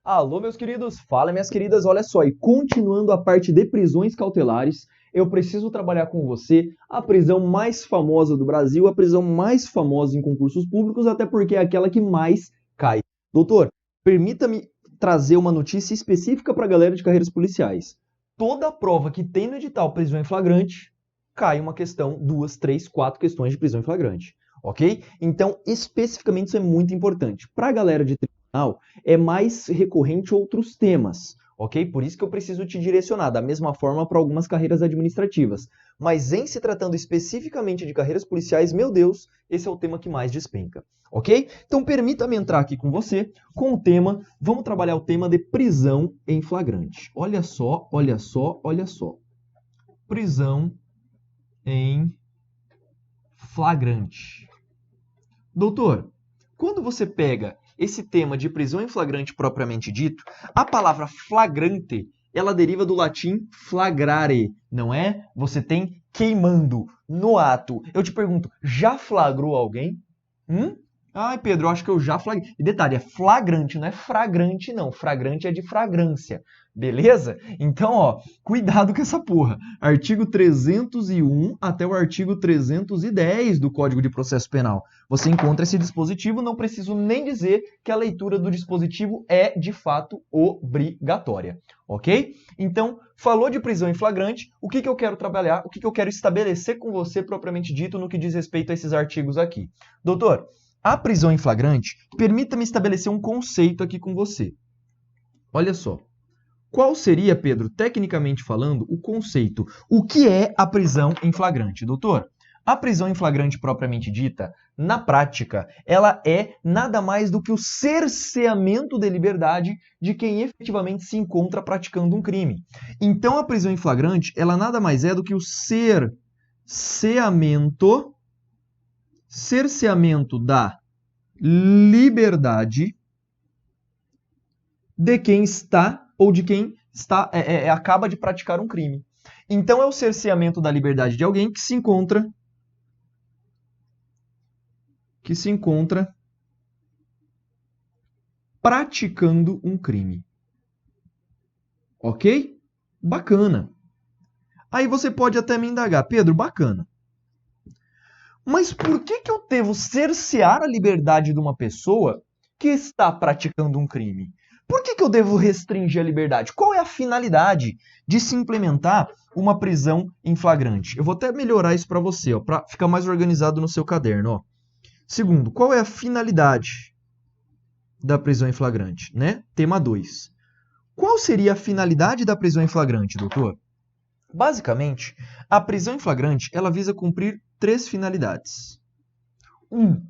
Alô, meus queridos, fala, minhas queridas, olha só, e continuando a parte de prisões cautelares, eu preciso trabalhar com você a prisão mais famosa do Brasil, a prisão mais famosa em concursos públicos, até porque é aquela que mais cai. Doutor, permita-me trazer uma notícia específica para a galera de carreiras policiais. Toda prova que tem no edital prisão em flagrante, cai uma questão, 2, 3, 4 questões de prisão em flagrante, ok? Então, especificamente, isso é muito importante. Para a galera de tribunal, é mais recorrente outros temas, ok? Por isso que eu preciso te direcionar, da mesma forma para algumas carreiras administrativas. Mas em se tratando especificamente de carreiras policiais, meu Deus, esse é o tema que mais despenca, ok? Então permita-me entrar aqui com você com o tema, vamos trabalhar o tema de prisão em flagrante. Olha só, olha só, olha só. Prisão em flagrante. Doutor, quando você pega esse tema de prisão em flagrante propriamente dito, a palavra flagrante, ela deriva do latim flagrare, não é? Você tem queimando, no ato. Eu te pergunto, já flagrou alguém? Ai, Pedro, eu acho que eu já flagrei. E detalhe, é flagrante, não é fragrante, não. Fragrante é de fragrância. Beleza? Então, ó, cuidado com essa porra. Artigo 301 até o artigo 310 do Código de Processo Penal. Você encontra esse dispositivo, não preciso nem dizer que a leitura do dispositivo é, de fato, obrigatória. Ok? Então, falou de prisão em flagrante, o que eu quero trabalhar, o que eu quero estabelecer com você propriamente dito no que diz respeito a esses artigos aqui. Doutor, a prisão em flagrante, permita-me estabelecer um conceito aqui com você. Olha só. Qual seria, Pedro, tecnicamente falando, o conceito? O que é a prisão em flagrante, doutor? A prisão em flagrante propriamente dita, na prática, ela é nada mais do que o cerceamento de liberdade de quem efetivamente se encontra praticando um crime. Então, a prisão em flagrante, ela nada mais é do que o cerceamento da liberdade de quem está ou de quem acaba de praticar um crime. Então é o cerceamento da liberdade de alguém que se encontra praticando um crime. Ok? Bacana. Aí você pode até me indagar, Pedro, bacana. Mas por que eu devo cercear a liberdade de uma pessoa que está praticando um crime? Por que eu devo restringir a liberdade? Qual é a finalidade de se implementar uma prisão em flagrante? Eu vou até melhorar isso para você, para ficar mais organizado no seu caderno. Ó. Segundo, qual é a finalidade da prisão em flagrante? Né? Tema 2. Qual seria a finalidade da prisão em flagrante, doutor? Basicamente, a prisão em flagrante ela visa cumprir 3 finalidades. 1.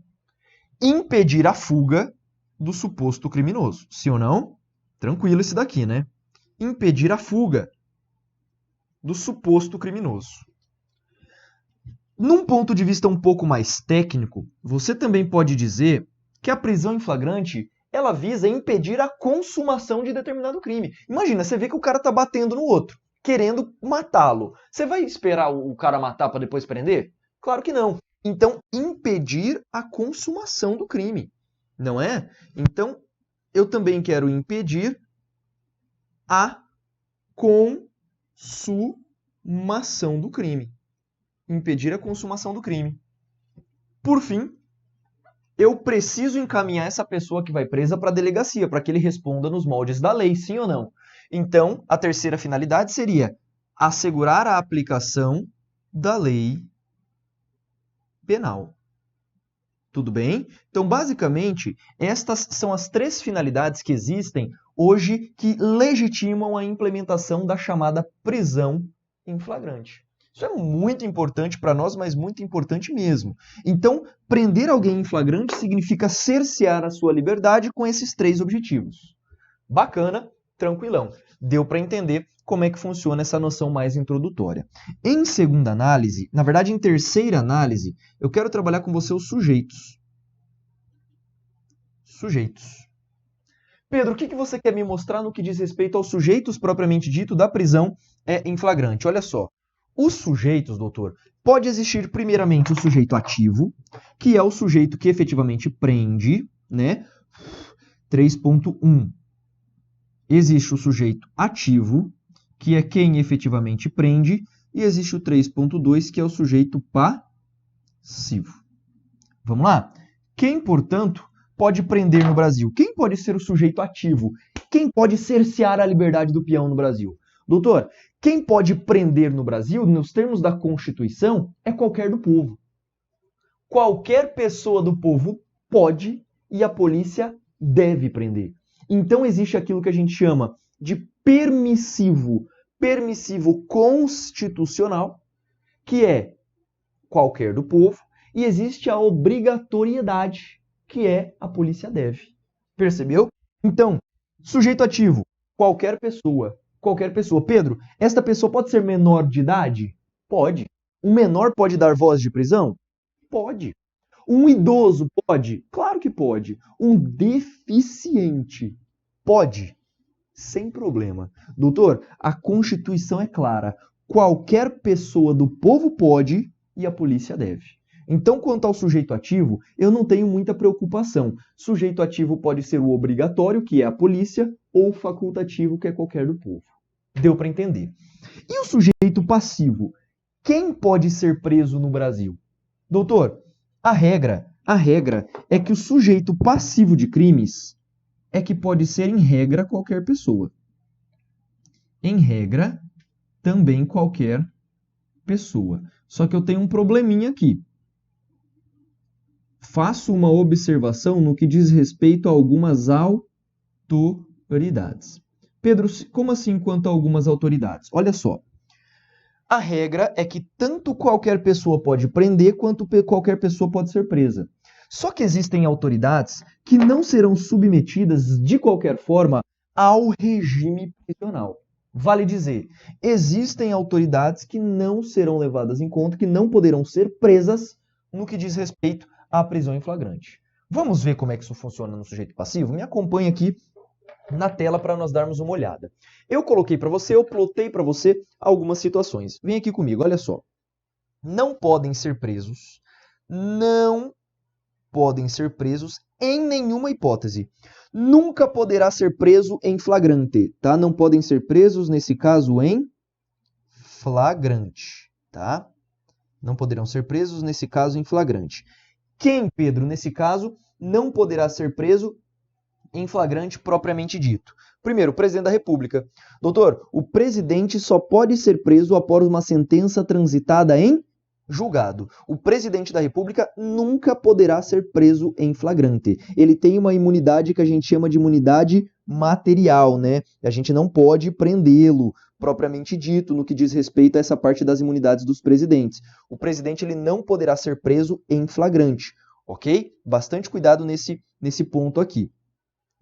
Impedir a fuga do suposto criminoso. Sim ou não? Tranquilo esse daqui, né? Impedir a fuga do suposto criminoso. Num ponto de vista um pouco mais técnico, você também pode dizer que a prisão em flagrante ela visa impedir a consumação de determinado crime. Imagina, você vê que o cara tá batendo no outro, querendo matá-lo. Você vai esperar o cara matar para depois prender? Claro que não. Então, impedir a consumação do crime, não é? Então, eu também quero impedir a consumação do crime. Impedir a consumação do crime. Por fim, eu preciso encaminhar essa pessoa que vai presa para a delegacia, para que ele responda nos moldes da lei, sim ou não? Então, a terceira finalidade seria assegurar a aplicação da lei penal. Tudo bem? Então, basicamente, estas são as 3 finalidades que existem hoje que legitimam a implementação da chamada prisão em flagrante. Isso é muito importante para nós, mas muito importante mesmo. Então, prender alguém em flagrante significa cercear a sua liberdade com esses 3 objetivos. Bacana, tranquilão. Deu para entender como é que funciona essa noção mais introdutória. Em segunda análise, na verdade em terceira análise, eu quero trabalhar com você os sujeitos. Sujeitos. Pedro, o que você quer me mostrar no que diz respeito aos sujeitos propriamente dito da prisão em flagrante? Olha só. Os sujeitos, doutor, pode existir primeiramente o sujeito ativo, que é o sujeito que efetivamente prende, né? 3.1. Existe o sujeito ativo, que é quem efetivamente prende, e existe o 3.2, que é o sujeito passivo. Vamos lá? Quem, portanto, pode prender no Brasil? Quem pode ser o sujeito ativo? Quem pode cercear a liberdade do peão no Brasil? Doutor, quem pode prender no Brasil, nos termos da Constituição, é qualquer do povo. Qualquer pessoa do povo pode e a polícia deve prender. Então existe aquilo que a gente chama de permissivo constitucional, que é qualquer do povo, e existe a obrigatoriedade, que é a polícia deve. Percebeu? Então, sujeito ativo, qualquer pessoa. Qualquer pessoa. Pedro, esta pessoa pode ser menor de idade? Pode. Um menor pode dar voz de prisão? Pode. Um idoso pode? Claro que pode. Um deficiente pode? Sem problema. Doutor, a Constituição é clara. Qualquer pessoa do povo pode e a polícia deve. Então, quanto ao sujeito ativo, eu não tenho muita preocupação. Sujeito ativo pode ser o obrigatório, que é a polícia, ou o facultativo, que é qualquer do povo. Deu para entender. E o sujeito passivo? Quem pode ser preso no Brasil? Doutor, a regra é que o sujeito passivo de crimes é que pode ser, em regra, qualquer pessoa. Em regra, também qualquer pessoa. Só que eu tenho um probleminha aqui. Faço uma observação no que diz respeito a algumas autoridades. Pedro, como assim quanto a algumas autoridades? Olha só. A regra é que tanto qualquer pessoa pode prender, quanto qualquer pessoa pode ser presa. Só que existem autoridades que não serão submetidas, de qualquer forma, ao regime prisional. Vale dizer, existem autoridades que não serão levadas em conta, que não poderão ser presas no que diz respeito à prisão em flagrante. Vamos ver como é que isso funciona no sujeito passivo? Me acompanhe aqui na tela para nós darmos uma olhada. Eu coloquei para você, eu plotei para você algumas situações. Vem aqui comigo, olha só. Não podem ser presos em nenhuma hipótese. Nunca poderá ser preso em flagrante, tá? Não podem ser presos, nesse caso, em flagrante, tá? Não poderão ser presos, nesse caso, em flagrante. Quem, Pedro, nesse caso, não poderá ser preso em flagrante propriamente dito? Primeiro, o presidente da República. Doutor, o presidente só pode ser preso após uma sentença transitada em julgado. O presidente da República nunca poderá ser preso em flagrante. Ele tem uma imunidade que a gente chama de imunidade material, né? A gente não pode prendê-lo, propriamente dito, no que diz respeito a essa parte das imunidades dos presidentes. O presidente ele não poderá ser preso em flagrante, ok? Bastante cuidado nesse ponto aqui.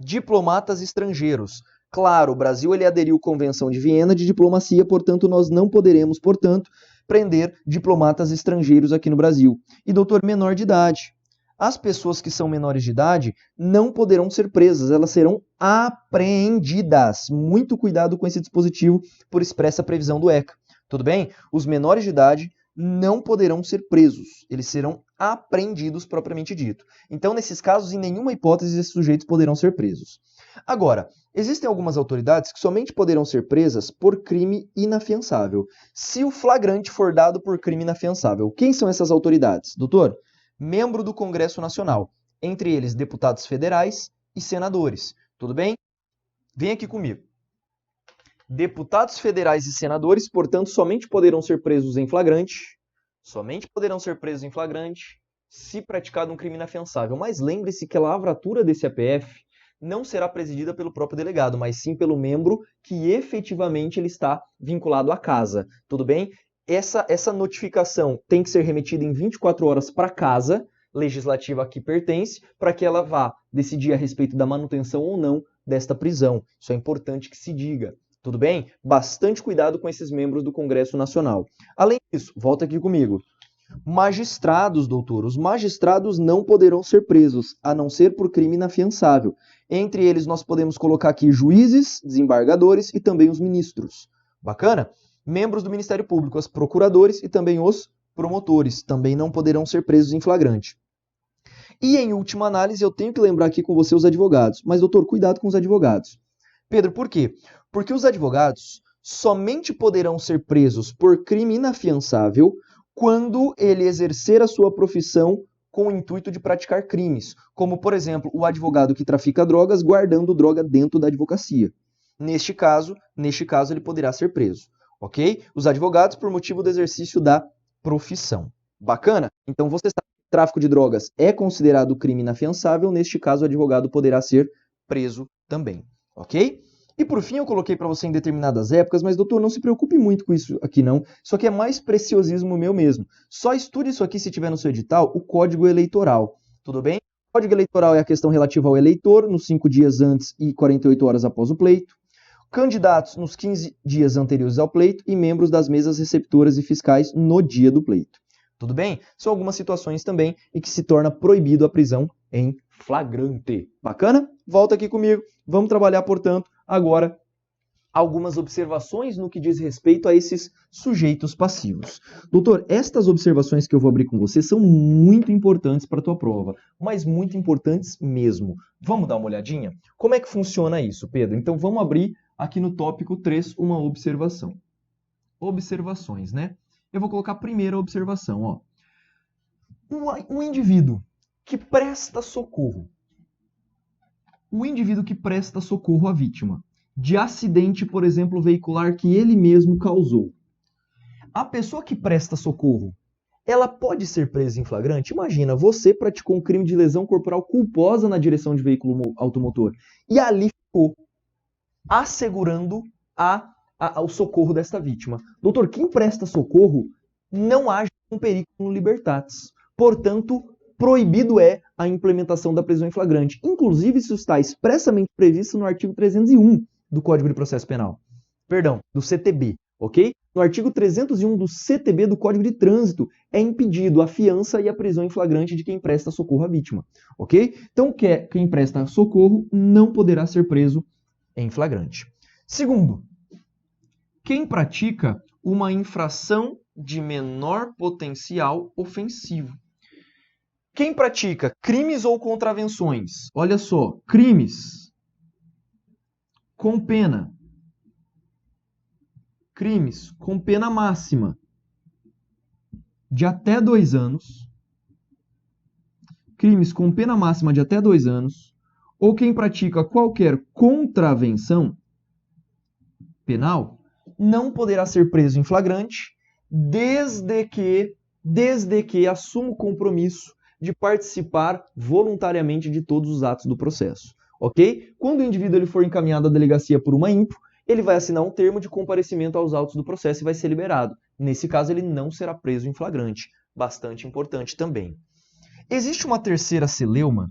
Diplomatas estrangeiros. Claro, o Brasil ele aderiu à Convenção de Viena de Diplomacia, portanto, nós não poderemos, prender diplomatas estrangeiros aqui no Brasil. E doutor, menor de idade. As pessoas que são menores de idade não poderão ser presas, elas serão apreendidas. Muito cuidado com esse dispositivo por expressa previsão do ECA. Tudo bem? Os menores de idade não poderão ser presos, eles serão apreendidos propriamente dito. Então, nesses casos, em nenhuma hipótese, esses sujeitos poderão ser presos. Agora, existem algumas autoridades que somente poderão ser presas por crime inafiançável, se o flagrante for dado por crime inafiançável. Quem são essas autoridades? Doutor, membro do Congresso Nacional, entre eles deputados federais e senadores. Tudo bem? Vem aqui comigo. Deputados federais e senadores, portanto, somente poderão ser presos em flagrante, se praticado um crime inafiançável. Mas lembre-se que a lavratura desse APF não será presidida pelo próprio delegado, mas sim pelo membro que efetivamente ele está vinculado à casa. Tudo bem? Essa notificação tem que ser remetida em 24 horas para a casa legislativa a que pertence, para que ela vá decidir a respeito da manutenção ou não desta prisão. Isso é importante que se diga. Tudo bem? Bastante cuidado com esses membros do Congresso Nacional. Além disso, volta aqui comigo. Magistrados, doutor. Os magistrados não poderão ser presos, a não ser por crime inafiançável. Entre eles, nós podemos colocar aqui juízes, desembargadores e também os ministros. Bacana? Membros do Ministério Público, os procuradores e também os promotores. Também não poderão ser presos em flagrante. E, em última análise, eu tenho que lembrar aqui com você os advogados. Mas, doutor, cuidado com os advogados. Pedro, por quê? Porque os advogados somente poderão ser presos por crime inafiançável quando ele exercer a sua profissão com o intuito de praticar crimes, como, por exemplo, o advogado que trafica drogas guardando droga dentro da advocacia. Neste caso, ele poderá ser preso, ok? Os advogados por motivo do exercício da profissão. Bacana? Então você sabe que tráfico de drogas é considerado crime inafiançável, neste caso o advogado poderá ser preso também, ok? E por fim eu coloquei para você em determinadas épocas, mas doutor, não se preocupe muito com isso aqui não, isso aqui é mais preciosismo meu mesmo. Só estude isso aqui se tiver no seu edital, o Código Eleitoral, tudo bem? O Código Eleitoral é a questão relativa ao eleitor, nos 5 dias antes e 48 horas após o pleito, candidatos nos 15 dias anteriores ao pleito e membros das mesas receptoras e fiscais no dia do pleito. Tudo bem? São algumas situações também em que se torna proibido a prisão em flagrante. Bacana? Volta aqui comigo. Vamos trabalhar, portanto, agora algumas observações no que diz respeito a esses sujeitos passivos. Doutor, estas observações que eu vou abrir com você são muito importantes para a tua prova, mas muito importantes mesmo. Vamos dar uma olhadinha? Como é que funciona isso, Pedro? Então vamos abrir aqui no tópico 3 uma observação. Observações, né? Eu vou colocar a primeira observação, ó. Um indivíduo que presta socorro. O indivíduo que presta socorro à vítima de acidente, por exemplo, veicular que ele mesmo causou. A pessoa que presta socorro, ela pode ser presa em flagrante? Imagina, você praticou um crime de lesão corporal culposa na direção de veículo automotor e ali ficou assegurando o socorro desta vítima. Doutor, quem presta socorro não age com periculum libertatis. Portanto, proibido é a implementação da prisão em flagrante. Inclusive, isso está expressamente previsto no artigo 301 do Código de Processo Penal. Perdão, do CTB, ok? No artigo 301 do CTB do Código de Trânsito é impedido a fiança e a prisão em flagrante de quem presta socorro à vítima, ok? Então, quem presta socorro não poderá ser preso em flagrante. Segundo, quem pratica uma infração de menor potencial ofensivo. Quem pratica crimes ou contravenções, olha só, crimes com pena máxima de até 2 anos, crimes com pena máxima de até 2 anos, ou quem pratica qualquer contravenção penal, não poderá ser preso em flagrante, desde que assuma o compromisso de participar voluntariamente de todos os atos do processo, ok? Quando o indivíduo ele for encaminhado à delegacia por uma IMPO, ele vai assinar um termo de comparecimento aos autos do processo e vai ser liberado. Nesse caso, ele não será preso em flagrante. Bastante importante também. Existe uma terceira celeuma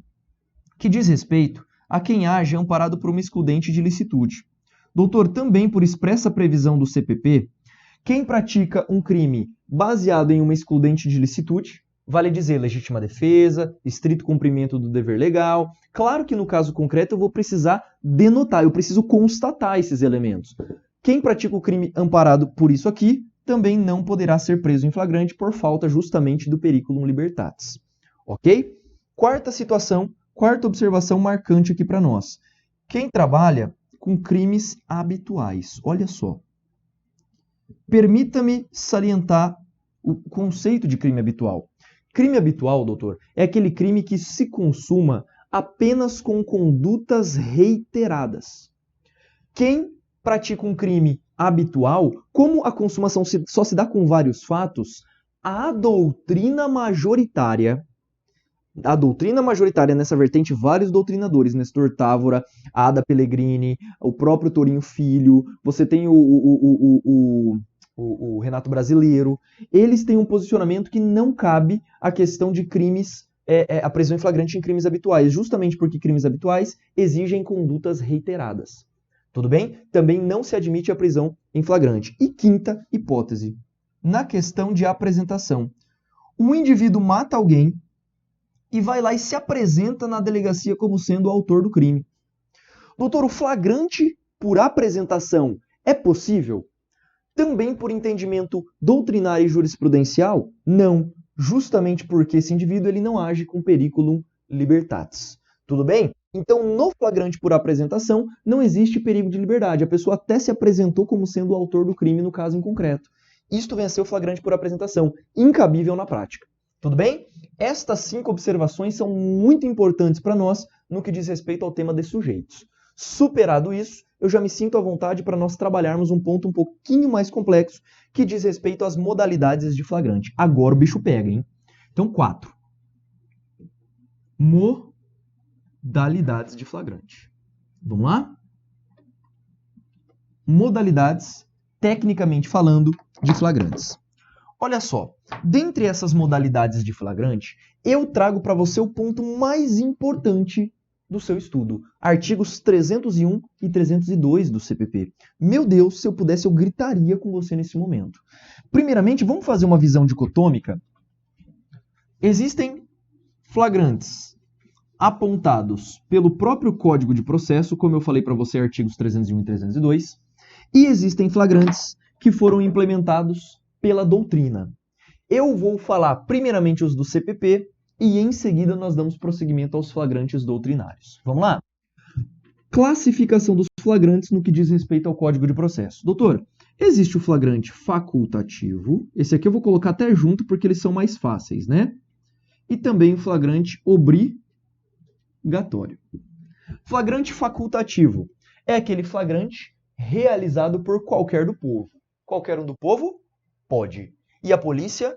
que diz respeito a quem age amparado por uma excludente de licitude. Doutor, também por expressa previsão do CPP, quem pratica um crime baseado em uma excludente de licitude, vale dizer legítima defesa, estrito cumprimento do dever legal. Claro que no caso concreto eu vou precisar denotar, eu preciso constatar esses elementos. Quem pratica o crime amparado por isso aqui também não poderá ser preso em flagrante por falta justamente do periculum libertatis. Ok? Quarta situação, quarta observação marcante aqui para nós. Quem trabalha com crimes habituais. Olha só. Permita-me salientar o conceito de crime habitual. Crime habitual, doutor, é aquele crime que se consuma apenas com condutas reiteradas. Quem pratica um crime habitual, como a consumação só se dá com vários fatos, a doutrina majoritária nessa vertente, vários doutrinadores, Nestor Távora, Ada Pellegrini, o próprio Torinho Filho, você tem o Renato Brasileiro, eles têm um posicionamento que não cabe a questão de crimes, a prisão em flagrante em crimes habituais, justamente porque crimes habituais exigem condutas reiteradas. Tudo bem? Também não se admite a prisão em flagrante. E quinta hipótese, na questão de apresentação. O indivíduo mata alguém e vai lá e se apresenta na delegacia como sendo o autor do crime. Doutor, o flagrante por apresentação é possível? Também por entendimento doutrinário e jurisprudencial? Não, justamente porque esse indivíduo ele não age com periculum libertatis. Tudo bem? Então, no flagrante por apresentação, não existe perigo de liberdade. A pessoa até se apresentou como sendo o autor do crime no caso em concreto. Isto venceu o flagrante por apresentação, incabível na prática. Tudo bem? Estas 5 observações são muito importantes para nós no que diz respeito ao tema de sujeitos. Superado isso, eu já me sinto à vontade para nós trabalharmos um ponto um pouquinho mais complexo que diz respeito às modalidades de flagrante. Agora o bicho pega, hein? Então, 4. Modalidades de flagrante. Vamos lá? Modalidades, tecnicamente falando, de flagrantes. Olha só, dentre essas modalidades de flagrante, eu trago para você o ponto mais importante do seu estudo. Artigos 301 e 302 do CPP. Meu Deus, se eu pudesse, eu gritaria com você nesse momento. Primeiramente, vamos fazer uma visão dicotômica. Existem flagrantes apontados pelo próprio Código de Processo, como eu falei para você, artigos 301 e 302, e existem flagrantes que foram implementados pela doutrina. Eu vou falar primeiramente os do CPP e em seguida nós damos prosseguimento aos flagrantes doutrinários. Vamos lá? Classificação dos flagrantes no que diz respeito ao Código de Processo. Doutor, existe o flagrante facultativo, esse aqui eu vou colocar até junto porque eles são mais fáceis, né? E também o flagrante obrigatório. Flagrante facultativo é aquele flagrante realizado por qualquer do povo. Qualquer um do povo pode. E a polícia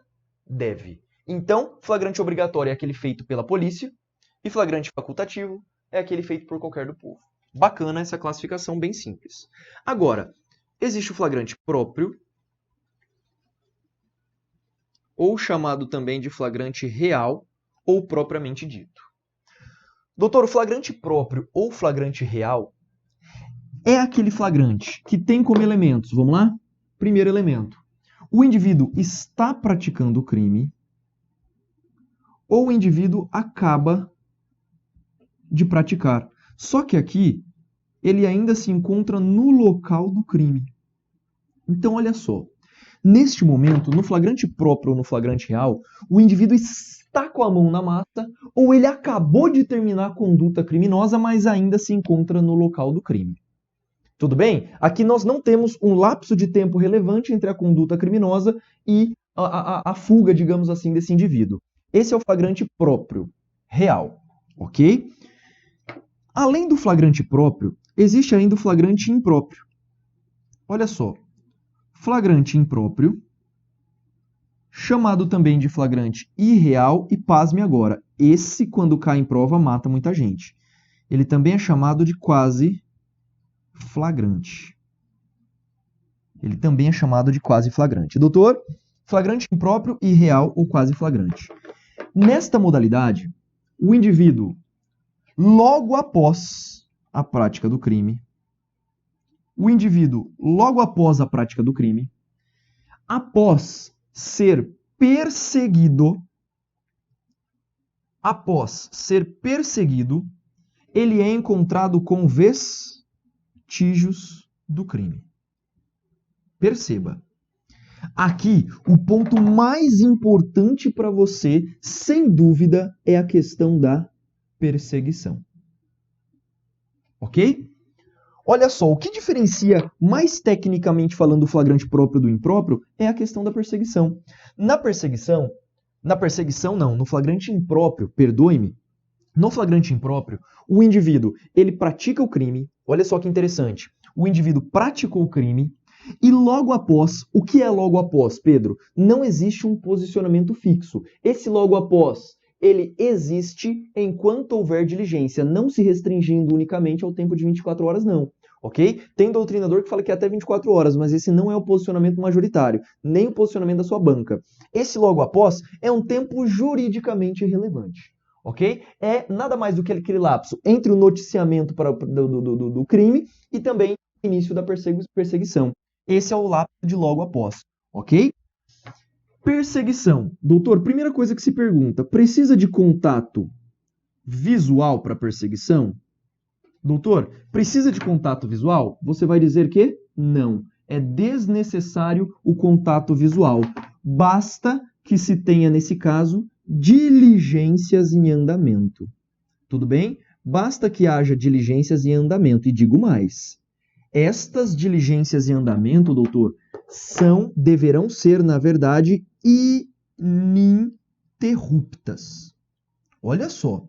deve. Então, flagrante obrigatório é aquele feito pela polícia e flagrante facultativo é aquele feito por qualquer do povo. Bacana essa classificação, bem simples. Agora, existe o flagrante próprio, ou chamado também de flagrante real ou propriamente dito. Doutor, o flagrante próprio ou flagrante real é aquele flagrante que tem como elementos, vamos lá? Primeiro elemento, o indivíduo está praticando o crime ou o indivíduo acaba de praticar. Só que aqui, ele ainda se encontra no local do crime. Então, olha só. Neste momento, no flagrante próprio ou no flagrante real, o indivíduo está com a mão na massa ou ele acabou de terminar a conduta criminosa, mas ainda se encontra no local do crime. Tudo bem? Aqui nós não temos um lapso de tempo relevante entre a conduta criminosa e a fuga, digamos assim, desse indivíduo. Esse é o flagrante próprio, real, ok? Além do flagrante próprio, existe ainda o flagrante impróprio. Olha só, flagrante impróprio, chamado também de flagrante irreal, e pasme agora, esse, quando cai em prova, mata muita gente. Ele também é chamado de quase flagrante. Ele também é chamado de quase flagrante. Doutor, flagrante impróprio, irreal ou quase flagrante. Nesta modalidade, o indivíduo, logo após a prática do crime, após ser perseguido, ele é encontrado com vestígios do crime. Perceba. Aqui, o ponto mais importante para você, sem dúvida, é a questão da perseguição. Ok? Olha só, o que diferencia, mais tecnicamente falando, o flagrante próprio do impróprio é a questão da perseguição. No flagrante impróprio, perdoe-me, no flagrante impróprio, o indivíduo, ele pratica o crime, olha só que interessante, o indivíduo praticou o crime, e logo após, o que é logo após, Pedro? Não existe um posicionamento fixo. Esse logo após, ele existe enquanto houver diligência, não se restringindo unicamente ao tempo de 24 horas, não. Ok? Tem doutrinador que fala que é até 24 horas, mas esse não é o posicionamento majoritário, nem o posicionamento da sua banca. Esse logo após é um tempo juridicamente relevante. Ok? É nada mais do que aquele lapso entre o noticiamento do crime e também o início da perseguição. Esse é o lapso de logo após, ok? Perseguição. Doutor, primeira coisa que se pergunta, precisa de contato visual para perseguição? Doutor, precisa de contato visual? Você vai dizer que não. É desnecessário o contato visual. Basta que se tenha, nesse caso, diligências em andamento. Tudo bem? basta que haja diligências em andamento. E digo mais, estas diligências em andamento, doutor, deverão ser, na verdade, ininterruptas. Olha só,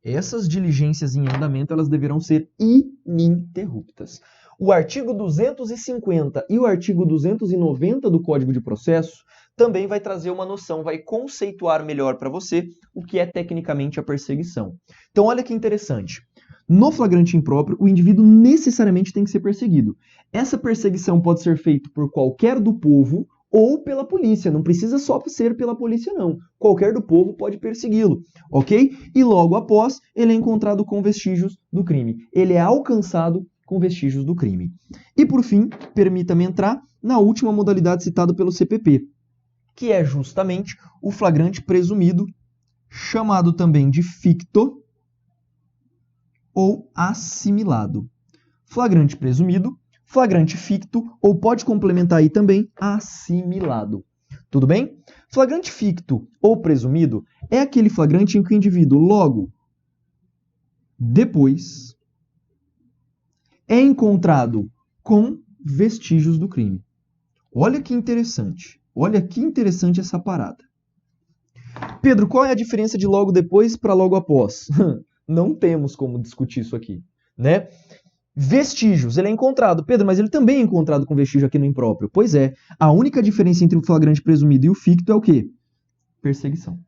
essas diligências em andamento, elas deverão ser ininterruptas. O artigo 250 e o artigo 290 do Código de Processo também vai trazer uma noção, vai conceituar melhor para você o que é tecnicamente a perseguição. Então, olha que interessante. No flagrante impróprio, o indivíduo necessariamente tem que ser perseguido. Essa perseguição pode ser feita por qualquer do povo ou pela polícia. Não precisa só ser pela polícia, não. Qualquer do povo pode persegui-lo, ok? E logo após, ele é encontrado com vestígios do crime. Ele é alcançado com vestígios do crime. E por fim, permita-me entrar na última modalidade citada pelo CPP, que é justamente o flagrante presumido, chamado também de ficto ou assimilado. Flagrante presumido, flagrante ficto, ou pode complementar aí também assimilado. Tudo bem? Flagrante ficto ou presumido é aquele flagrante em que o indivíduo logo depois é encontrado com vestígios do crime. Olha que interessante. Olha que interessante essa parada. Pedro, qual é a diferença de logo depois para logo após? Não temos como discutir isso aqui, né? Vestígios, ele é encontrado. Pedro, mas ele também é encontrado com vestígio aqui no impróprio. Pois é, a única diferença entre o flagrante presumido e o ficto é o quê? Perseguição.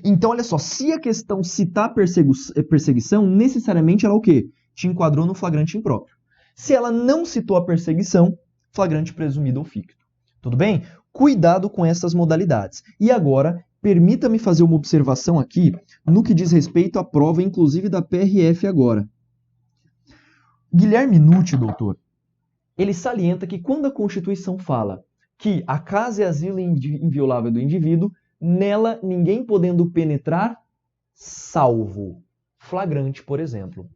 Então, olha só, se a questão citar perseguição, necessariamente ela o quê? Te enquadrou no flagrante impróprio. Se ela não citou a perseguição, flagrante presumido ou ficto. Tudo bem? Cuidado com essas modalidades. E agora, permita-me fazer uma observação aqui no que diz respeito à prova, inclusive da PRF agora. Guilherme Nucci, doutor, ele salienta que quando a Constituição fala que a casa é asilo inviolável do indivíduo, nela ninguém podendo penetrar, salvo flagrante, por exemplo.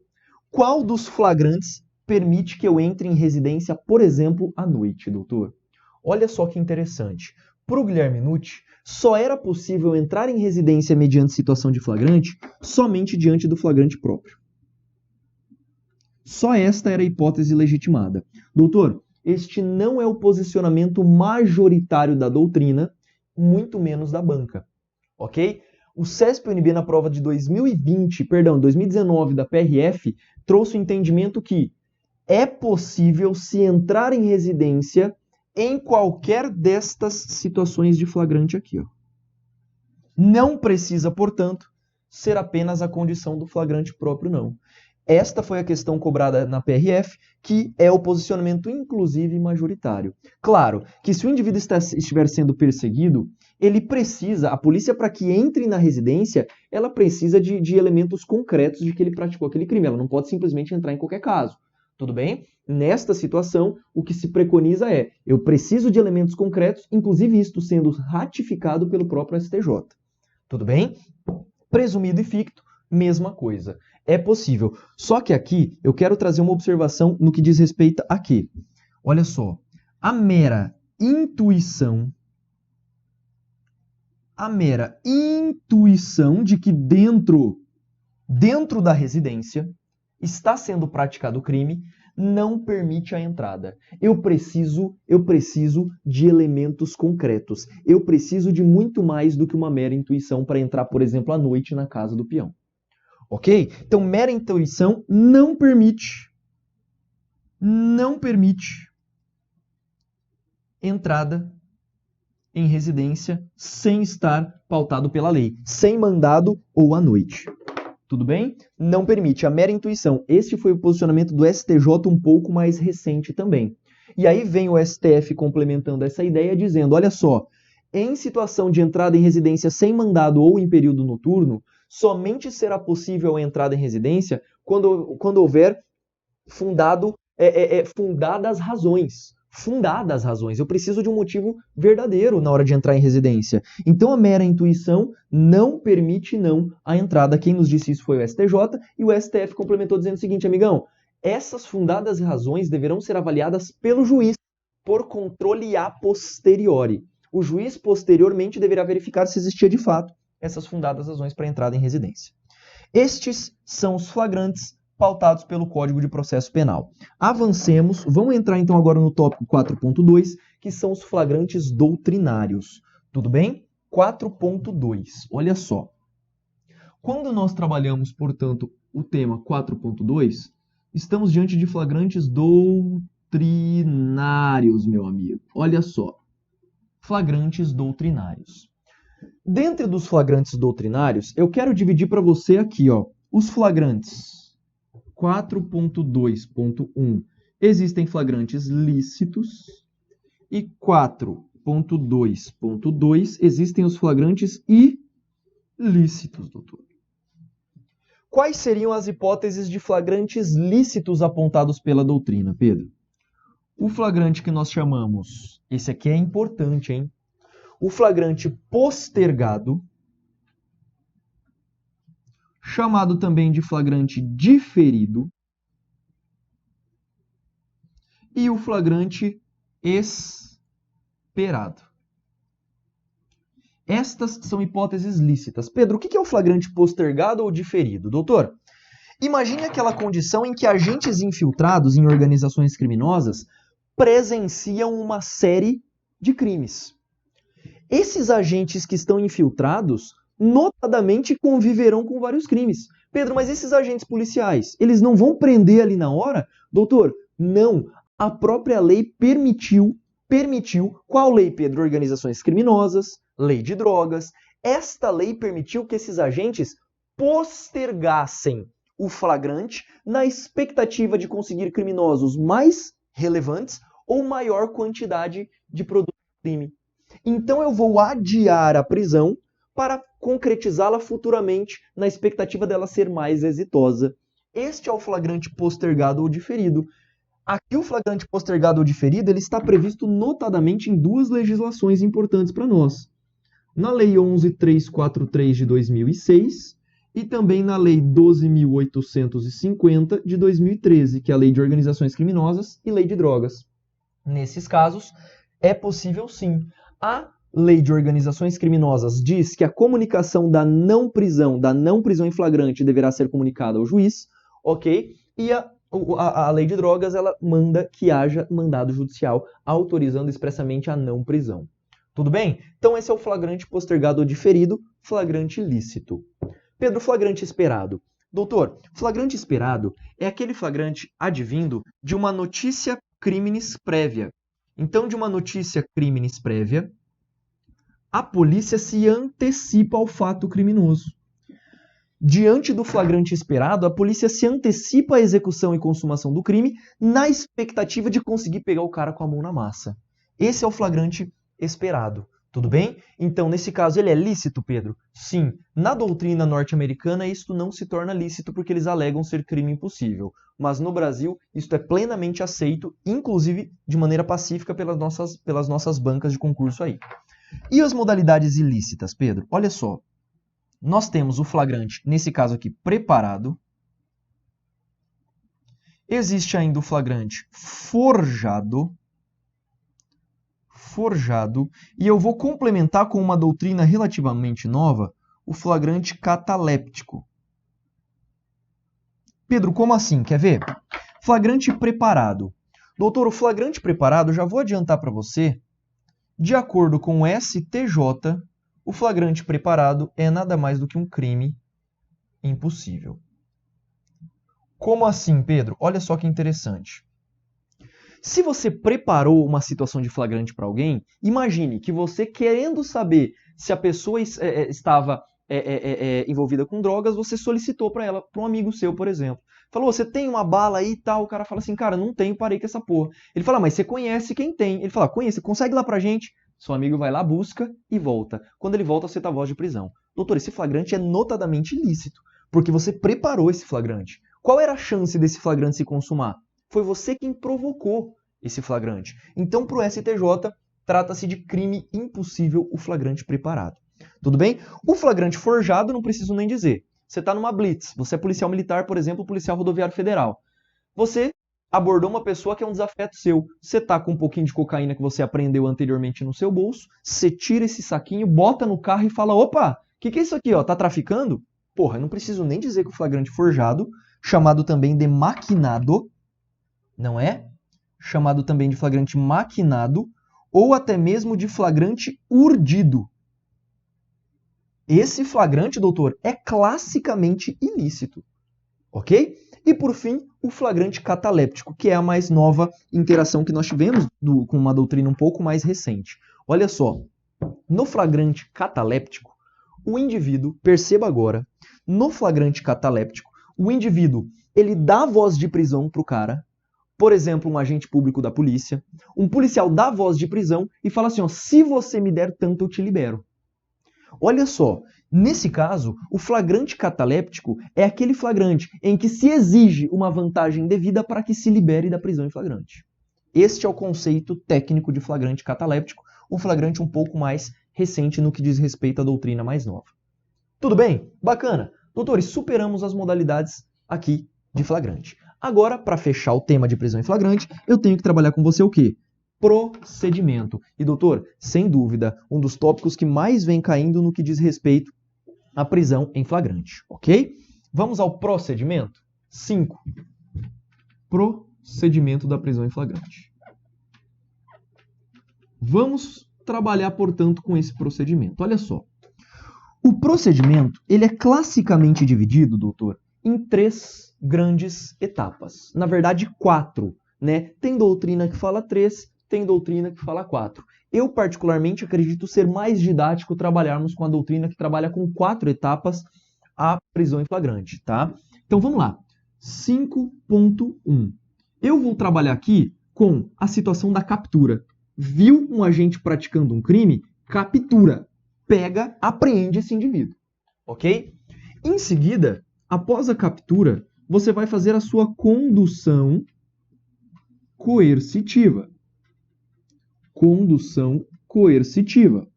Qual dos flagrantes permite que eu entre em residência, por exemplo, à noite, doutor? Olha só que interessante. Para o Guilherme Nucci, só era possível entrar em residência mediante situação de flagrante somente diante do flagrante próprio. Só esta era a hipótese legitimada. Doutor, este não é o posicionamento majoritário da doutrina, muito menos da banca, ok? O CESP-UNB na prova de 2019 da PRF trouxe o entendimento que é possível se entrar em residência em qualquer destas situações de flagrante aqui, ó. Não precisa, portanto, ser apenas a condição do flagrante próprio, não. Esta foi a questão cobrada na PRF, que é o posicionamento inclusive majoritário. Claro que se o indivíduo estiver sendo perseguido, ele precisa, a polícia para que entre na residência, ela precisa de elementos concretos de que ele praticou aquele crime. Ela não pode simplesmente entrar em qualquer caso. Tudo bem? Nesta situação, o que se preconiza é, eu preciso de elementos concretos, inclusive isto sendo ratificado pelo próprio STJ. Tudo bem? Presumido e ficto, mesma coisa. É possível. Só que aqui eu quero trazer uma observação no que diz respeito a quê? Olha só, a mera intuição de que dentro da residência está sendo praticado o crime não permite a entrada. Eu preciso de elementos concretos. Eu preciso de muito mais do que uma mera intuição para entrar, por exemplo, à noite na casa do peão. Ok? Então, mera intuição não permite entrada em residência sem estar pautado pela lei, sem mandado ou à noite. Tudo bem? Não permite a mera intuição. Este foi o posicionamento do STJ um pouco mais recente também. E aí vem o STF complementando essa ideia dizendo, olha só, em situação de entrada em residência sem mandado ou em período noturno, somente será possível a entrada em residência quando houver fundadas razões. Fundadas razões. Eu preciso de um motivo verdadeiro na hora de entrar em residência. Então a mera intuição não permite não a entrada. Quem nos disse isso foi o STJ e o STF complementou dizendo o seguinte, amigão, essas fundadas razões deverão ser avaliadas pelo juiz por controle a posteriori. O juiz posteriormente deverá verificar se existia de fato essas fundadas razões para entrada em residência. Estes são os flagrantes pautados pelo Código de Processo Penal. Avancemos, vamos entrar então agora no tópico 4.2, que são os flagrantes doutrinários. Tudo bem? 4.2, olha só. Quando nós trabalhamos, portanto, o tema 4.2, estamos diante de flagrantes doutrinários, meu amigo. Olha só. Flagrantes doutrinários. Dentro dos flagrantes doutrinários, eu quero dividir para você aqui, ó, os flagrantes 4.2.1. Existem flagrantes lícitos e 4.2.2 existem os flagrantes ilícitos, doutor. Quais seriam as hipóteses de flagrantes lícitos apontados pela doutrina, Pedro? O flagrante que nós chamamos, esse aqui é importante, hein? O flagrante postergado, chamado também de flagrante diferido, e o flagrante esperado. Estas são hipóteses lícitas. Pedro, o que é o flagrante postergado ou diferido? Doutor, imagine aquela condição em que agentes infiltrados em organizações criminosas presenciam uma série de crimes. Esses agentes que estão infiltrados, notadamente, conviverão com vários crimes. Pedro, mas esses agentes policiais, eles não vão prender ali na hora? Doutor, não. A própria lei permitiu. Qual lei, Pedro? Organizações criminosas, lei de drogas. Esta lei permitiu que esses agentes postergassem o flagrante na expectativa de conseguir criminosos mais relevantes ou maior quantidade de produto do crime. Então eu vou adiar a prisão para concretizá-la futuramente na expectativa dela ser mais exitosa. Este é o flagrante postergado ou diferido. Aqui o flagrante postergado ou diferido ele está previsto notadamente em duas legislações importantes para nós. Na Lei 11.343 de 2006 e também na Lei 12.850 de 2013, que é a Lei de Organizações Criminosas e Lei de Drogas. Nesses casos, é possível sim. A Lei de Organizações Criminosas diz que a comunicação da não prisão em flagrante deverá ser comunicada ao juiz, ok? E a Lei de Drogas, ela manda que haja mandado judicial autorizando expressamente a não prisão. Tudo bem? Então esse é o flagrante postergado ou diferido, flagrante lícito. Pedro, flagrante esperado. Doutor, flagrante esperado é aquele flagrante advindo de uma notícia criminis prévia. Então, de uma notícia criminis prévia, a polícia se antecipa ao fato criminoso. Diante do flagrante esperado, a polícia se antecipa à execução e consumação do crime na expectativa de conseguir pegar o cara com a mão na massa. Esse é o flagrante esperado. Tudo bem? Então, nesse caso, ele é lícito, Pedro? Sim. Na doutrina norte-americana, isto não se torna lícito porque eles alegam ser crime impossível. Mas no Brasil, isto é plenamente aceito, inclusive de maneira pacífica pelas nossas bancas de concurso aí. E as modalidades ilícitas, Pedro? Olha só. Nós temos o flagrante, nesse caso aqui, preparado. Existe ainda o flagrante forjado. E eu vou complementar com uma doutrina relativamente nova, o flagrante cataléptico. Pedro, como assim? Quer ver? Flagrante preparado. Doutor, o flagrante preparado, já vou adiantar para você, de acordo com o STJ, o flagrante preparado é nada mais do que um crime impossível. Como assim, Pedro? Olha só que interessante. Se você preparou uma situação de flagrante para alguém, imagine que você, querendo saber se a pessoa estava envolvida com drogas, você solicitou para ela, para um amigo seu, por exemplo. Falou, você tem uma bala aí e tal? O cara fala assim, cara, não tenho, parei com essa porra. Ele fala, mas você conhece quem tem? Ele fala, conhece, consegue lá pra gente? Seu amigo vai lá, busca e volta. Quando ele volta, você tá voz de prisão. Doutor, esse flagrante é notadamente ilícito, porque você preparou esse flagrante. Qual era a chance desse flagrante se consumar? Foi você quem provocou esse flagrante. Então, para o STJ, trata-se de crime impossível o flagrante preparado. Tudo bem? O flagrante forjado, não preciso nem dizer. Você está numa blitz, você é policial militar, por exemplo, policial rodoviário federal. Você abordou uma pessoa que é um desafeto seu. Você está com um pouquinho de cocaína que você apreendeu anteriormente no seu bolso, você tira esse saquinho, bota no carro e fala, opa, o que é isso aqui? Ó? Tá traficando? Porra, eu não preciso nem dizer que o flagrante forjado, chamado também de maquinado, não é? Chamado também de flagrante maquinado, ou até mesmo de flagrante urdido. Esse flagrante, doutor, é classicamente ilícito, ok? E por fim, o flagrante cataléptico, que é a mais nova interação que nós tivemos com uma doutrina um pouco mais recente. Olha só, no flagrante cataléptico, o indivíduo, perceba agora, no flagrante cataléptico, o indivíduo, ele dá voz de prisão para o cara, por exemplo, um agente público da polícia, um policial dá voz de prisão e fala assim, ó, se você me der tanto, eu te libero. Olha só, nesse caso, o flagrante cataléptico é aquele flagrante em que se exige uma vantagem devida para que se libere da prisão em flagrante. Este é o conceito técnico de flagrante cataléptico, um flagrante um pouco mais recente no que diz respeito à doutrina mais nova. Tudo bem? Bacana. Doutores, superamos as modalidades aqui de flagrante. Agora, para fechar o tema de prisão em flagrante, eu tenho que trabalhar com você o quê? Procedimento. E, doutor, sem dúvida, um dos tópicos que mais vem caindo no que diz respeito à prisão em flagrante, ok? Vamos ao procedimento? 5. Procedimento da prisão em flagrante. Vamos trabalhar, portanto, com esse procedimento. Olha só. O procedimento, ele é classicamente dividido, doutor, em 3 grandes etapas. Na verdade, 4, né? Tem doutrina que fala 3, tem doutrina que fala 4. Eu, particularmente, acredito ser mais didático trabalharmos com a doutrina que trabalha com 4 etapas a prisão em flagrante, tá? Então, vamos lá. 5.1. Eu vou trabalhar aqui com a situação da captura. Viu um agente praticando um crime? Captura. Pega, apreende esse indivíduo, ok? Em seguida, após a captura, você vai fazer a sua condução coercitiva. Condução coercitiva,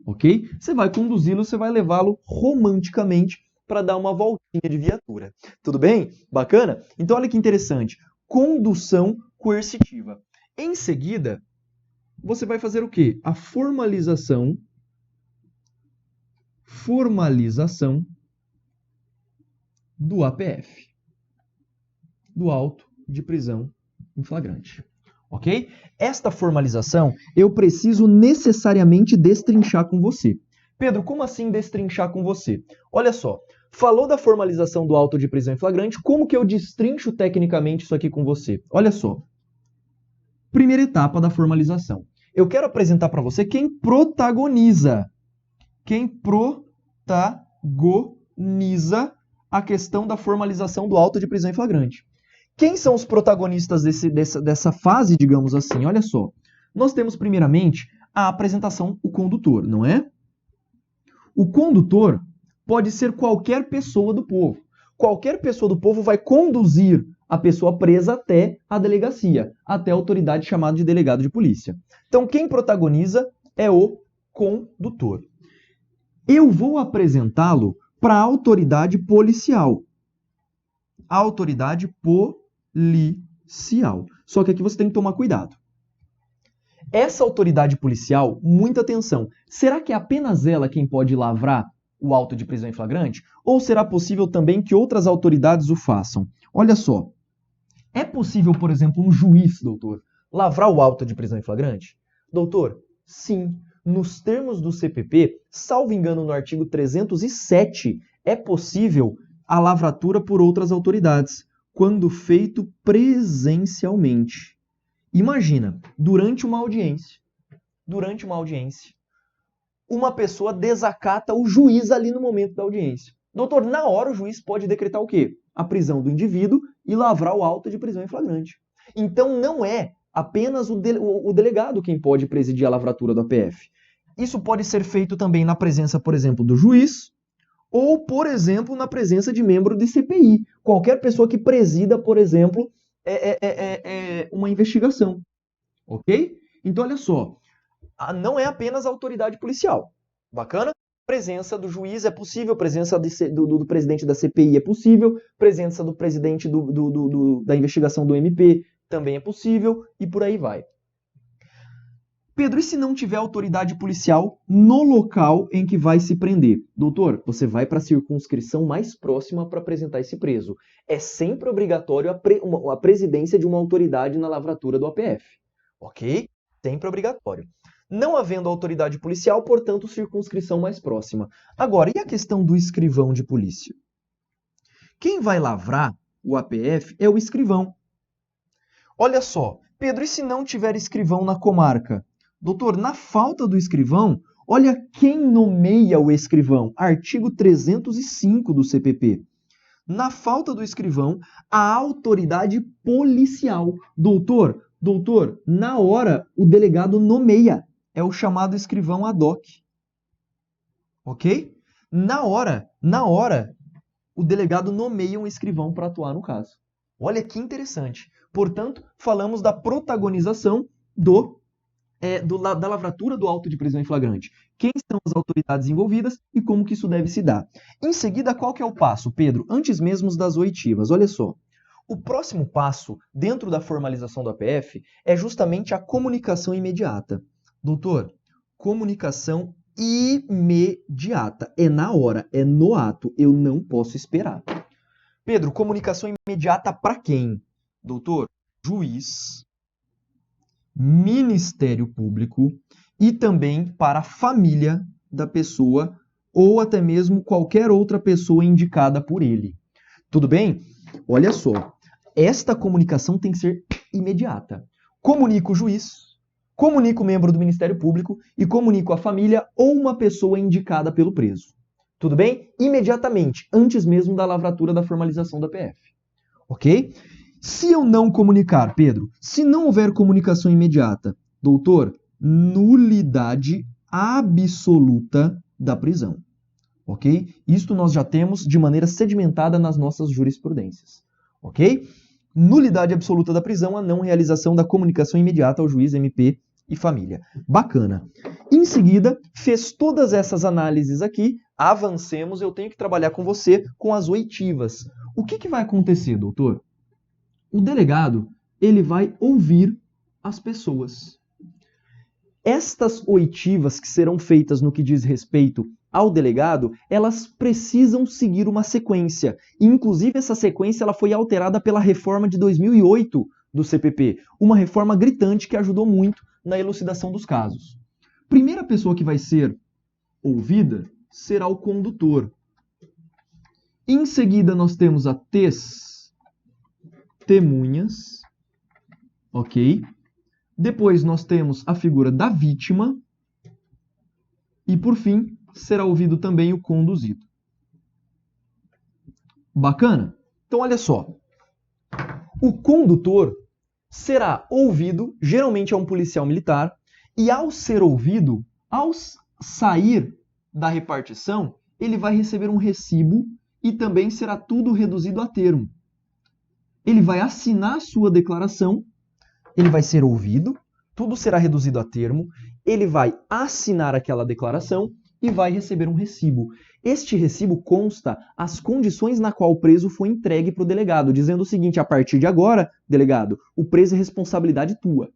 ok? Você vai conduzi-lo, você vai levá-lo romanticamente para dar uma voltinha de viatura. Tudo bem? Bacana? Então, olha que interessante. Condução coercitiva. Em seguida, você vai fazer o quê? A formalização do APF, do auto de prisão em flagrante, ok? Esta formalização eu preciso necessariamente destrinchar com você. Pedro, como assim destrinchar com você? Olha só, falou da formalização do auto de prisão em flagrante, como que eu destrincho tecnicamente isso aqui com você? Olha só, primeira etapa da formalização. Eu quero apresentar para você quem protagoniza a questão da formalização do auto de prisão em flagrante. Quem são os protagonistas dessa fase, digamos assim? Olha só. Nós temos, primeiramente, a apresentação, o condutor, não é? O condutor pode ser qualquer pessoa do povo. Qualquer pessoa do povo vai conduzir a pessoa presa até a delegacia, até a autoridade chamada de delegado de polícia. Então, quem protagoniza é o condutor. Eu vou apresentá-lo para a autoridade policial. Autoridade policial. Só que aqui você tem que tomar cuidado. Essa autoridade policial, muita atenção, será que é apenas ela quem pode lavrar o auto de prisão em flagrante? Ou será possível também que outras autoridades o façam? Olha só, é possível, por exemplo, um juiz, doutor, lavrar o auto de prisão em flagrante? Doutor, sim. Nos termos do CPP, salvo engano no artigo 307, é possível a lavratura por outras autoridades, quando feito presencialmente. Imagina, durante uma audiência, uma pessoa desacata o juiz ali no momento da audiência. Doutor, na hora o juiz pode decretar o quê? A prisão do indivíduo e lavrar o auto de prisão em flagrante. Então não é apenas o delegado quem pode presidir a lavratura do APF. Isso pode ser feito também na presença, por exemplo, do juiz ou, por exemplo, na presença de membro de CPI. Qualquer pessoa que presida, por exemplo, uma investigação. Ok? Então, olha só. Não é apenas a autoridade policial. Bacana? Presença do juiz é possível, presença do presidente da CPI é possível, presença do presidente da investigação do MP também é possível, e por aí vai. Pedro, e se não tiver autoridade policial no local em que vai se prender? Doutor, você vai para a circunscrição mais próxima para apresentar esse preso. É sempre obrigatório a presidência de uma autoridade na lavratura do APF. Ok? Sempre obrigatório. Não havendo autoridade policial, portanto, circunscrição mais próxima. Agora, e a questão do escrivão de polícia? Quem vai lavrar o APF é o escrivão. Olha só, Pedro, e se não tiver escrivão na comarca? Doutor, na falta do escrivão, olha quem nomeia o escrivão. Artigo 305 do CPP. Na falta do escrivão, a autoridade policial. Doutor, na hora o delegado nomeia. É o chamado escrivão ad hoc. Ok? Na hora, o delegado nomeia um escrivão para atuar no caso. Olha que interessante. Portanto, falamos da protagonização da lavratura do auto de prisão em flagrante. Quem são as autoridades envolvidas e como que isso deve se dar. Em seguida, qual que é o passo, Pedro? Antes mesmo das oitivas, olha só. O próximo passo, dentro da formalização do APF, é justamente a comunicação imediata. Doutor, comunicação imediata. É na hora, é no ato. Eu não posso esperar. Pedro, comunicação imediata para quem? Doutor, juiz, Ministério Público e também para a família da pessoa ou até mesmo qualquer outra pessoa indicada por ele. Tudo bem? Olha só, esta comunicação tem que ser imediata. Comunico o juiz, comunico o membro do Ministério Público e comunico a família ou uma pessoa indicada pelo preso. Tudo bem? Imediatamente, antes mesmo da lavratura da formalização da PF. Ok? Se eu não comunicar, Pedro, se não houver comunicação imediata, doutor, nulidade absoluta da prisão. Ok? Isto nós já temos de maneira sedimentada nas nossas jurisprudências. Ok? Nulidade absoluta da prisão, a não realização da comunicação imediata ao juiz, MP e família. Bacana. Em seguida, fez todas essas análises aqui, avancemos, eu tenho que trabalhar com você com as oitivas. O que vai acontecer, doutor? O delegado, ele vai ouvir as pessoas. Estas oitivas que serão feitas no que diz respeito ao delegado, elas precisam seguir uma sequência. Inclusive, essa sequência ela foi alterada pela reforma de 2008 do CPP. Uma reforma gritante que ajudou muito na elucidação dos casos. Primeira pessoa que vai ser ouvida será o condutor. Em seguida, nós temos a testemunhas, ok? Depois nós temos a figura da vítima e, por fim, será ouvido também o conduzido. Bacana? Então, olha só. O condutor será ouvido, geralmente é um policial militar, e ao ser ouvido, ao sair da repartição, ele vai receber um recibo e também será tudo reduzido a termo. Ele vai assinar a sua declaração, ele vai ser ouvido, tudo será reduzido a termo, ele vai assinar aquela declaração e vai receber um recibo. Este recibo consta as condições na qual o preso foi entregue para o delegado, dizendo o seguinte: a partir de agora, delegado, o preso é responsabilidade tua.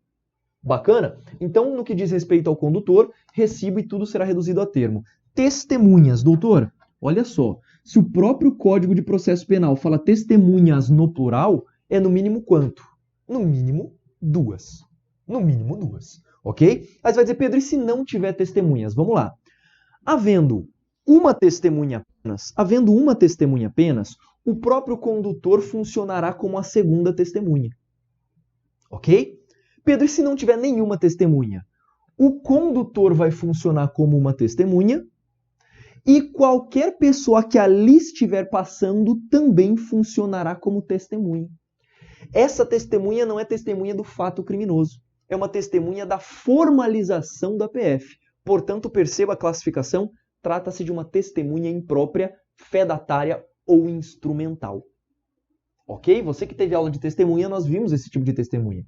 Bacana? Então, no que diz respeito ao condutor, recibo e tudo será reduzido a termo. Testemunhas, doutor, olha só, se o próprio Código de Processo Penal fala testemunhas no plural, é no mínimo quanto? No mínimo 2. No mínimo 2, ok? Mas vai dizer, Pedro, e se não tiver testemunhas? Vamos lá. Havendo uma testemunha apenas, o próprio condutor funcionará como a segunda testemunha. Ok? Pedro, e se não tiver nenhuma testemunha? O condutor vai funcionar como uma testemunha e qualquer pessoa que ali estiver passando também funcionará como testemunha. Essa testemunha não é testemunha do fato criminoso, é uma testemunha da formalização da PF. Portanto, perceba a classificação, trata-se de uma testemunha imprópria, fedatária ou instrumental. Ok? Você que teve aula de testemunha, nós vimos esse tipo de testemunha.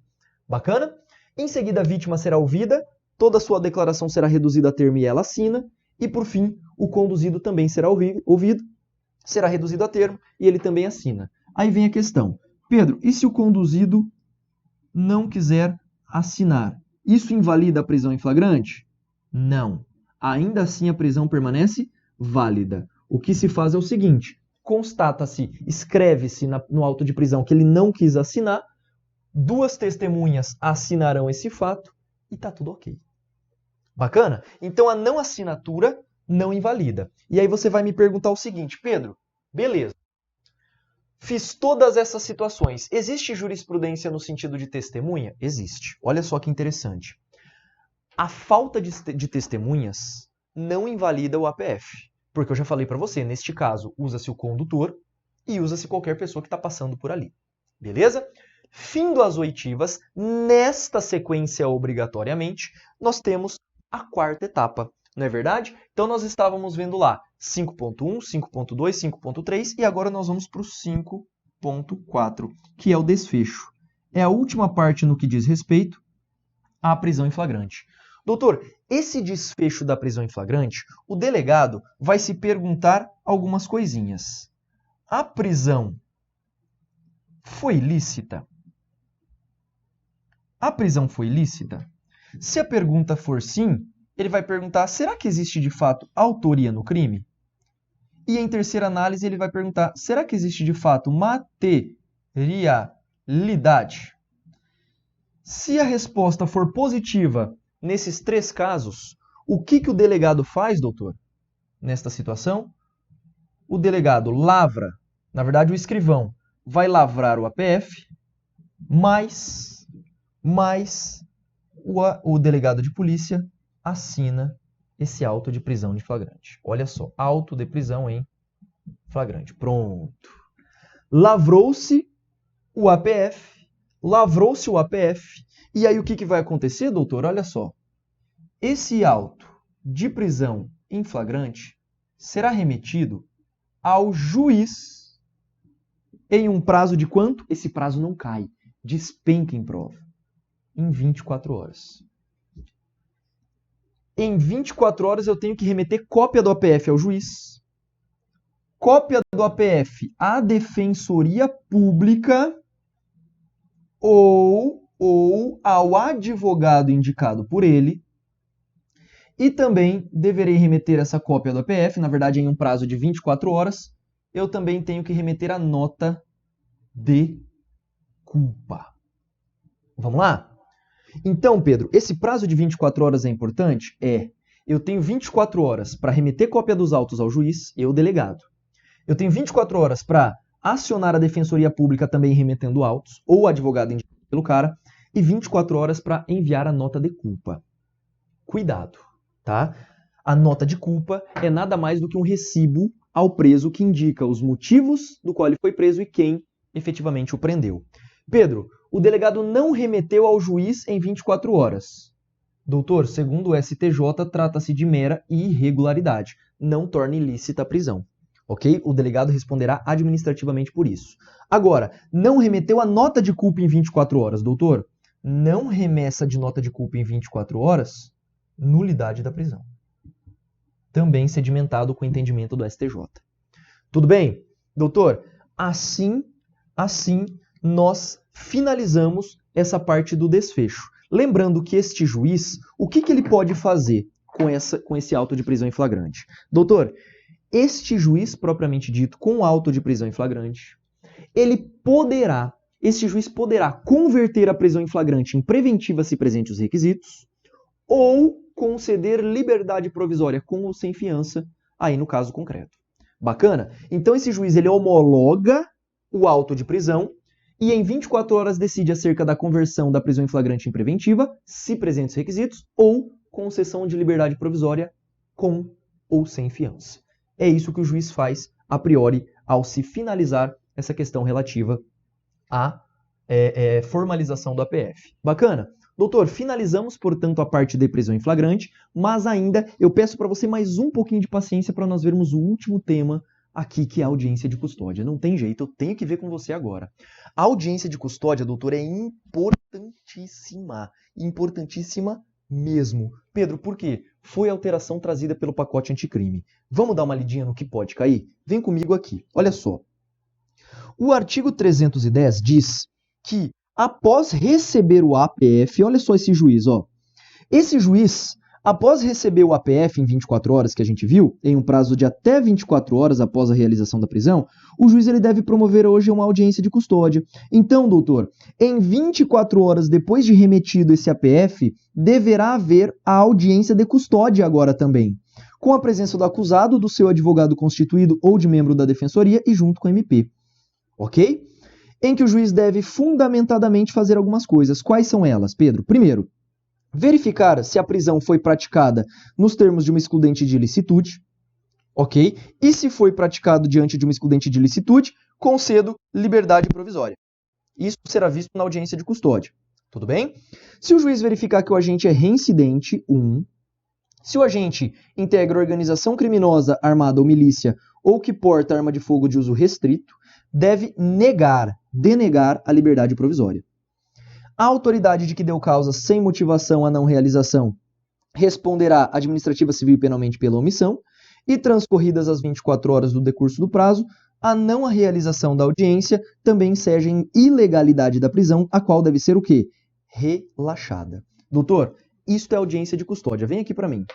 Bacana? Em seguida, a vítima será ouvida, toda a sua declaração será reduzida a termo e ela assina, e por fim, o conduzido também será ouvido, será reduzido a termo e ele também assina. Aí vem a questão, Pedro, e se o conduzido não quiser assinar? Isso invalida a prisão em flagrante? Não. Ainda assim a prisão permanece válida. O que se faz é o seguinte, constata-se, escreve-se no auto de prisão que ele não quis assinar, 2 testemunhas assinarão esse fato e tá tudo ok. Bacana? Então a não assinatura não invalida. E aí você vai me perguntar o seguinte, Pedro, beleza, fiz todas essas situações. Existe jurisprudência no sentido de testemunha? Existe. Olha só que interessante. A falta de testemunhas não invalida o APF. Porque eu já falei para você, neste caso, usa-se o condutor e usa-se qualquer pessoa que está passando por ali. Beleza? Findo as oitivas, nesta sequência obrigatoriamente, nós temos a 4ª etapa. Não é verdade? Então nós estávamos vendo lá 5.1, 5.2, 5.3 e agora nós vamos para o 5.4, que é o desfecho. É a última parte no que diz respeito à prisão em flagrante. Doutor, esse desfecho da prisão em flagrante, o delegado vai se perguntar algumas coisinhas. A prisão foi lícita? A prisão foi lícita? Se a pergunta for sim, ele vai perguntar, será que existe de fato autoria no crime? E em terceira análise ele vai perguntar, será que existe de fato materialidade? Se a resposta for positiva nesses 3 casos, o que o delegado faz, doutor? Nesta situação, o delegado lavra, na verdade o escrivão vai lavrar o APF, mais o delegado de polícia assina esse auto de prisão de flagrante. Olha só, auto de prisão em flagrante. Pronto. Lavrou-se o APF, e aí o que vai acontecer, doutor? Olha só. Esse auto de prisão em flagrante será remetido ao juiz em um prazo de quanto? Esse prazo não cai, despenca em prova. Em 24 horas. Em 24 horas eu tenho que remeter cópia do APF ao juiz, cópia do APF à Defensoria Pública ou ao advogado indicado por ele, e também deverei remeter essa cópia do APF, na verdade em um prazo de 24 horas, eu também tenho que remeter a nota de culpa. Vamos lá? Então, Pedro, esse prazo de 24 horas é importante? É. Eu tenho 24 horas para remeter cópia dos autos ao juiz, eu, delegado. Eu tenho 24 horas para acionar a Defensoria Pública também remetendo autos, ou o advogado indicado pelo cara, e 24 horas para enviar a nota de culpa. Cuidado, tá? A nota de culpa é nada mais do que um recibo ao preso que indica os motivos do qual ele foi preso e quem efetivamente o prendeu. Pedro, o delegado não remeteu ao juiz em 24 horas. Doutor, segundo o STJ, trata-se de mera irregularidade. Não torna ilícita a prisão. Ok? O delegado responderá administrativamente por isso. Agora, não remeteu a nota de culpa em 24 horas. Doutor, não remessa de nota de culpa em 24 horas, nulidade da prisão. Também sedimentado com o entendimento do STJ. Tudo bem? Doutor, assim nós finalizamos essa parte do desfecho. Lembrando que este juiz, o que ele pode fazer com esse auto de prisão em flagrante? Doutor, este juiz, propriamente dito, com o auto de prisão em flagrante, este juiz poderá converter a prisão em flagrante em preventiva se presentes os requisitos, ou conceder liberdade provisória com ou sem fiança, aí no caso concreto. Bacana? Então esse juiz ele homologa o auto de prisão e em 24 horas decide acerca da conversão da prisão em flagrante em preventiva, se presentes os requisitos, ou concessão de liberdade provisória com ou sem fiança. É isso que o juiz faz a priori ao se finalizar essa questão relativa à formalização do APF. Bacana? Doutor, finalizamos, portanto, a parte de prisão em flagrante, mas ainda eu peço para você mais um pouquinho de paciência para nós vermos o último tema aqui, que é a audiência de custódia. Não tem jeito, eu tenho que ver com você agora. A audiência de custódia, doutor, é importantíssima. Importantíssima mesmo. Pedro, por quê? Foi a alteração trazida pelo pacote anticrime. Vamos dar uma lidinha no que pode cair? Vem comigo aqui. Olha só. O artigo 310 diz que, após receber o APF, olha só esse juiz, ó, Esse juiz, após receber o APF em 24 horas, que a gente viu, em um prazo de até 24 horas após a realização da prisão, o juiz ele deve promover hoje uma audiência de custódia. Então, doutor, em 24 horas depois de remetido esse APF, deverá haver a audiência de custódia agora também, com a presença do acusado, do seu advogado constituído ou de membro da defensoria e junto com a MP. Ok? Em que o juiz deve fundamentadamente fazer algumas coisas. Quais são elas, Pedro? Primeiro, verificar se a prisão foi praticada nos termos de uma excludente de ilicitude, ok? E se foi praticado diante de uma excludente de ilicitude, concedo liberdade provisória. Isso será visto na audiência de custódia. Tudo bem? Se o juiz verificar que o agente é reincidente, se o agente integra organização criminosa, armada ou milícia, ou que porta arma de fogo de uso restrito, deve denegar a liberdade provisória. A autoridade de que deu causa sem motivação à não realização responderá administrativa, civil e penalmente pela omissão, e transcorridas as 24 horas do decurso do prazo, a não realização da audiência também enseja em ilegalidade da prisão, a qual deve ser o quê? Relaxada. Doutor, isto é audiência de custódia. Vem aqui para mim.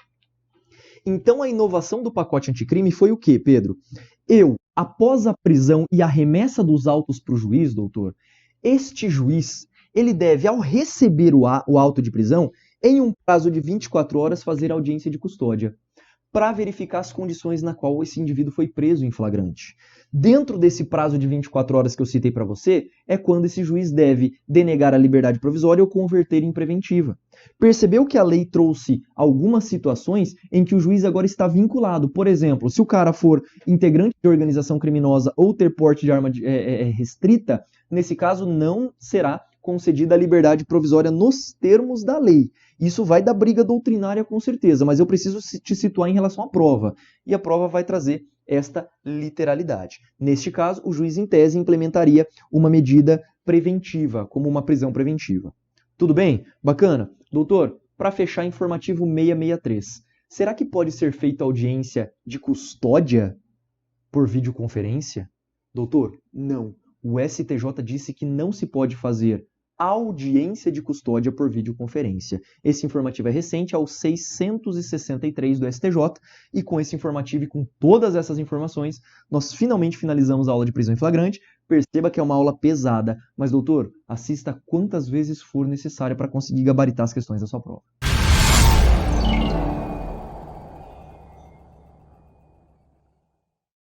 Então a inovação do pacote anticrime foi o quê, Pedro? Após a prisão e a remessa dos autos para o juiz, doutor, este juiz, ele deve, ao receber o auto de prisão, em um prazo de 24 horas, fazer audiência de custódia, para verificar as condições na qual esse indivíduo foi preso em flagrante. Dentro desse prazo de 24 horas que eu citei para você, é quando esse juiz deve denegar a liberdade provisória ou converter em preventiva. Percebeu que a lei trouxe algumas situações em que o juiz agora está vinculado. Por exemplo, se o cara for integrante de organização criminosa ou ter porte de arma restrita, nesse caso não será concedida a liberdade provisória nos termos da lei. Isso vai dar briga doutrinária com certeza, mas eu preciso te situar em relação à prova. E a prova vai trazer esta literalidade. Neste caso, o juiz em tese implementaria uma medida preventiva, como uma prisão preventiva. Tudo bem? Bacana? Doutor, para fechar, informativo 663. Será que pode ser feita audiência de custódia por videoconferência? Doutor, não. O STJ disse que não se pode fazer audiência de custódia por videoconferência. Esse informativo é recente, ao 663 do STJ, e com esse informativo e com todas essas informações, nós finalmente finalizamos a aula de prisão em flagrante. Perceba que é uma aula pesada, mas doutor, assista quantas vezes for necessário para conseguir gabaritar as questões da sua prova.